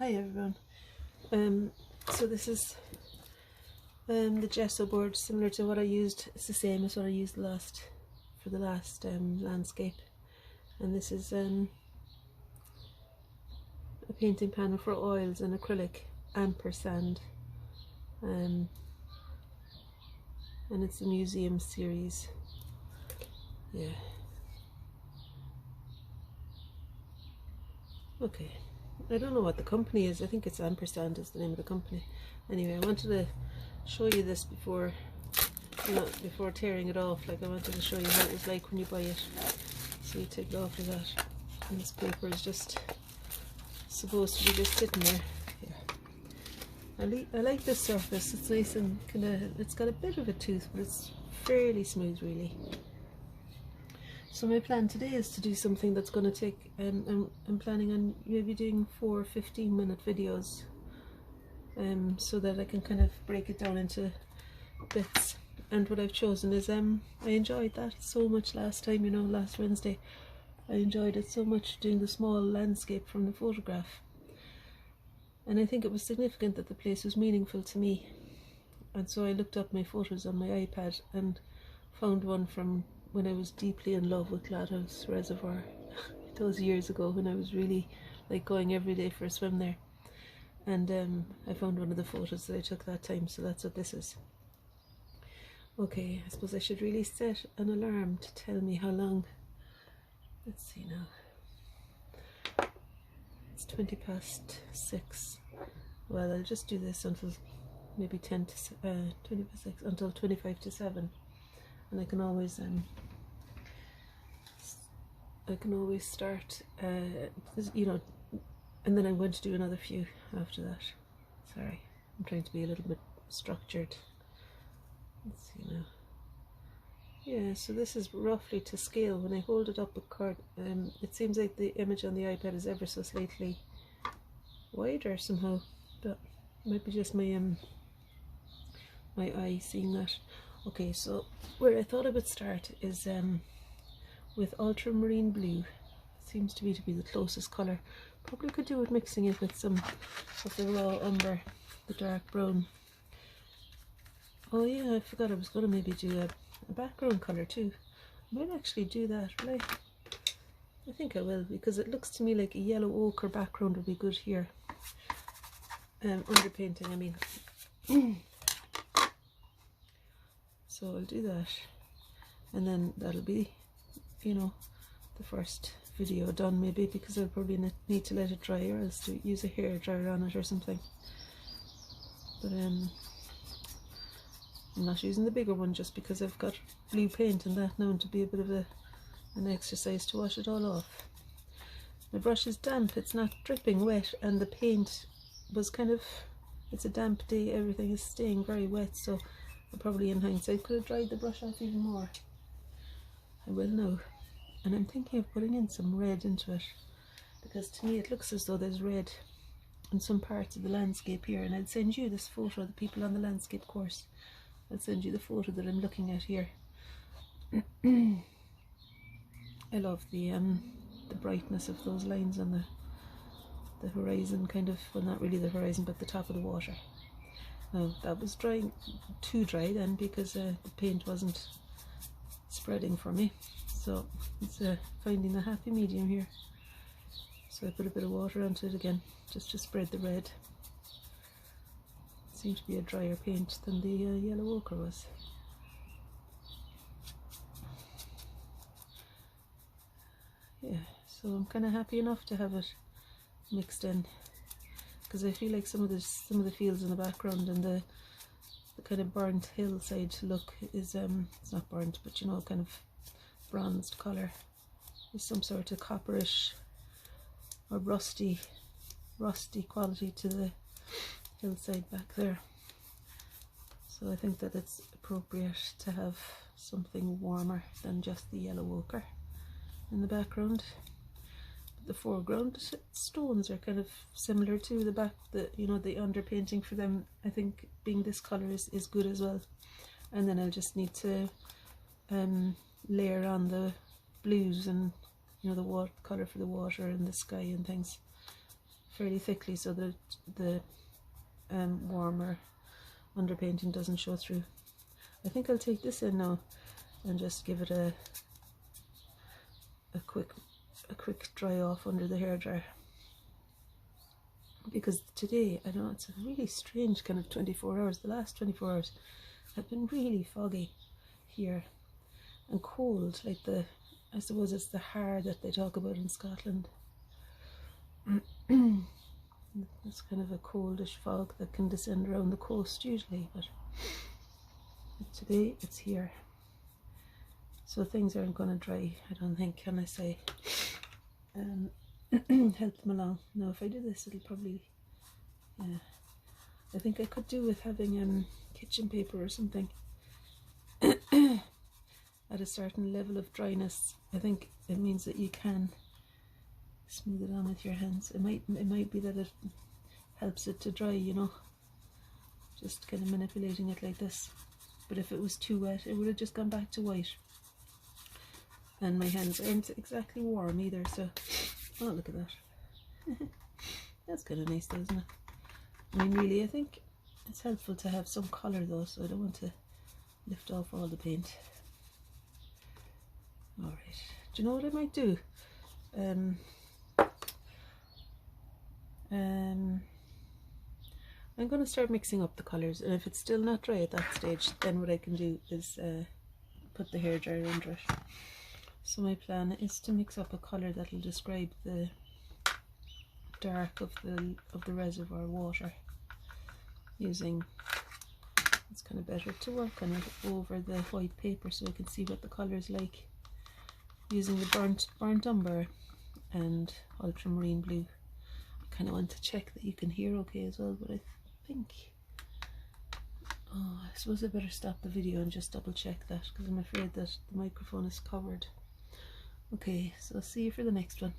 Hi everyone. So this is the gesso board, similar to what I used. It's the same as what I used for the last landscape, and this is a painting panel for oils and acrylic ampersand, and it's a museum series. Yeah. Okay. I don't know what the company is. I think it's Ampersand is the name of the company. Anyway, I wanted to show you this before tearing it off. Like, I wanted to show you how it was like when you buy it. So you take it off like that, and this paper is just supposed to be just sitting there. Yeah. I like this surface. It's nice and it's got a bit of a tooth, but it's fairly smooth, really. So my plan today is to do something that's going to take, I'm planning on maybe doing 4 15-minute videos, so that I can kind of break it down into bits. And what I've chosen is, I enjoyed that so much last time, last Wednesday. I enjoyed it so much doing the small landscape from the photograph. And I think it was significant that the place was meaningful to me. And so I looked up my photos on my iPad and found one from when I was deeply in love with Gladhouse Reservoir. Those years ago when I was really like going every day for a swim there. And I found one of the photos that I took that time, so that's what this is. Okay, I suppose I should really set an alarm to tell me how long. Let's see now. It's 6:20. Well, I'll just do this until maybe 26, until 25 to 7. And I can always start, and then I'm going to do another few after that. Sorry, I'm trying to be a little bit structured. Let's see now. Yeah, so this is roughly to scale. When I hold it up with card, it seems like the image on the iPad is ever so slightly wider somehow, but it might be just my my eye seeing that. Okay, so where I thought I would start is with ultramarine blue. It seems to be the closest colour. Probably could do with mixing it with some of the raw umber, the dark brown. Oh yeah, I forgot I was going to maybe do a background colour too. I might actually do that, will I think I will, because it looks to me like a yellow ochre background would be good here. Underpainting, I mean. So I'll do that, and then that'll be, the first video done maybe, because I'll probably need to let it dry, or else to use a hair dryer on it or something. But I'm not using the bigger one just because I've got blue paint and that now to be a bit of an exercise to wash it all off. My brush is damp, it's not dripping wet, and the paint was it's a damp day, everything is staying very wet, so I probably in hindsight could have dried the brush off even more. I will now. And I'm thinking of putting in some red into it, because to me it looks as though there's red in some parts of the landscape here, and I'd send you this photo, the people on the landscape course. I'll send you the photo that I'm looking at here. I love the brightness of those lines on the horizon, kind of, well, not really the horizon, but the top of the water. Now that was drying too dry then, because the paint wasn't spreading for me, so it's finding the happy medium here. So I put a bit of water onto it again, just to spread the red. It seemed to be a drier paint than the yellow ochre was. Yeah, so I'm kind of happy enough to have it mixed in, because I feel like some of the fields in the background and the kind of burnt hillside look is it's not burnt, but kind of bronzed colour. There's some sort of copperish or rusty quality to the hillside back there. So I think that it's appropriate to have something warmer than just the yellow ochre in the background. The foreground stones are kind of similar to the back, the underpainting for them. I think being this colour is good as well. And then I'll just need to layer on the blues and the colour for the water and the sky and things fairly thickly so that the warmer underpainting doesn't show through. I think I'll take this in now and just give it a quick dry off under the hairdryer, because today, I don't know, it's a really strange kind of 24 hours. The last 24 hours have been really foggy here and cold, like I suppose it's the har that they talk about in Scotland. It's kind of a coldish fog that can descend around the coast usually, but today it's here. So things aren't going to dry, I don't think, can I say. Help them along. Now if I do this, it'll probably, I think I could do with having kitchen paper or something at a certain level of dryness. I think it means that you can smooth it on with your hands. It might be that it helps it to dry, you know, just kind of manipulating it like this. But if it was too wet, it would have just gone back to white. And my hands aren't exactly warm either, so oh, look at that. That's kind of nice though, isn't it? I mean, really, I think it's helpful to have some colour though, so I don't want to lift off all the paint. Alright, do you know what I might do? I'm going to start mixing up the colours, and if it's still not dry at that stage, then what I can do is put the hairdryer under it. So my plan is to mix up a colour that will describe the dark of the reservoir water, using, it's kind of better to work on it over the white paper so I can see what the colour is like, using the burnt umber and ultramarine blue. I kind of want to check that you can hear okay as well, but I think, oh, I suppose I better stop the video and just double check that, because I'm afraid that the microphone is covered. Okay, so I'll see you for the next one.